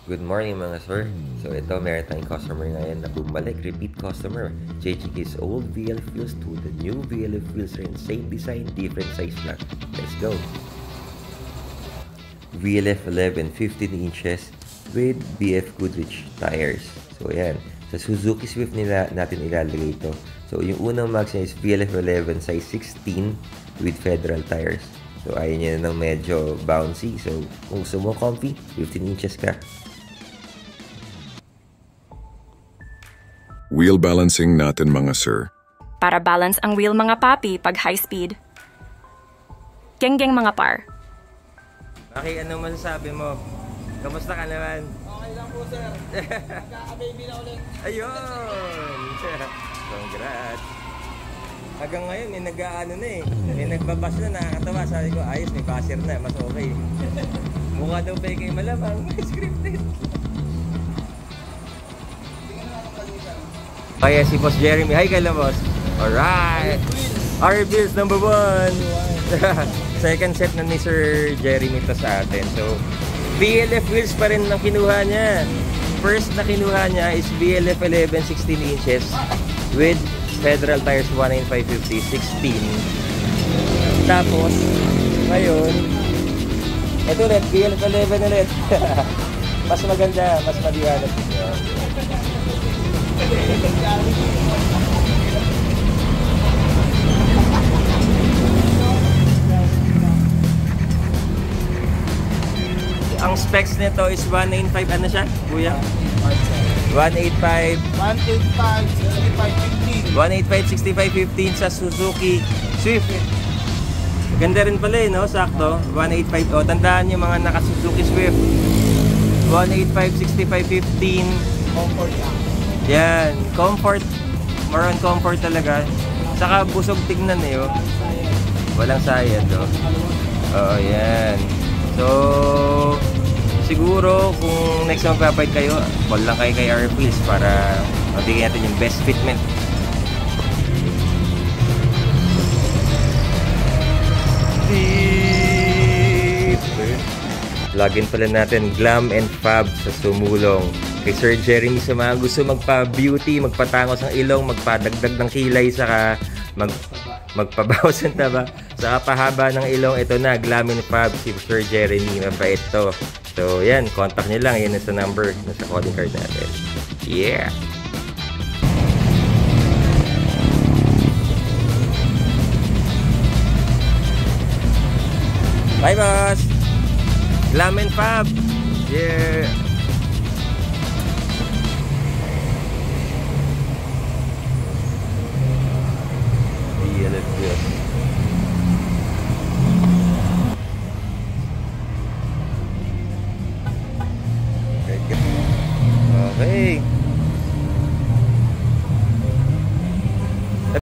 Good morning mga sir. So ito, meron tayong customer ngayon na bumalik, repeat customer. Changing his old VLF wheels to the new VLF wheels rin. Same design, different size lang. Let's go. VLF 11, 15 inches with BF Goodrich tires. So ayan, sa Suzuki Swift nila natin ilalagay ito. So yung unang max niya is VLF 11 size 16 with Federal tires. So ayun niya ng medyo bouncy. So kung gusto mo comfy, 15 inches ka. Wheel balancing natin mga sir. Para balance ang wheel mga papi pag high speed. Geng-geng mga par. Maki, anong masasabi mo? Kamusta ka naman? Okay lang po, sir. Nagkaka-baby na ulit. Ayun! Congrats! Hanggang ngayon, may nag-ano na eh. May nagbabas na, nakakatawa. Sabi ko, ayos, may basher na, mas okay. Mukha daw peke malamang, may scripted. Kaya si Boss Jeremy. Hi kayo, Boss. Alright! R-Bills number 1! Second set na ni Sir Jeremy to sa atin. So, VLF wheels pa rin ang kinuha niya. First na kinuha niya is VLF 11 16 inches with Federal tires 195/50 16. Tapos, ngayon, ito ulit, VLF 11 ulit. Mas maganda, mas maliwanag niya. Ang specs nito is 185, ano siya, kuya? 185 185, 65, 15. 185 65 15 sa Suzuki Swift. Ganda rin pala eh, no? Sakto. 185. O, tandaan yung mga naka-Suzuki Swift. 185 65 15. Comfort lang. Yan. Comfort. More on comfort talaga. Saka busog tignan eh, oh. Walang sayad, oh. Oo, yan. So, siguro kung next time magpapalit kayo, call lang kayo kay R-Wheels para mabigyan natin yung best fitment. Login pala natin Glam and Fab sa Sumulong. Kay Sir Jeremy sa mga gusto magpa-beauty, magpatangos ng ilong, magpadagdag ng kilay, saka magpabawas ng taba, saka pahaba ng ilong. Ito na, Glam and Fab, si Sir Jeremy. Mabait to. So yan, contact nyo lang. Yan sa number nasa calling card natin. Yeah! Bye, boss! Glam and Fab! Yeah! Okay.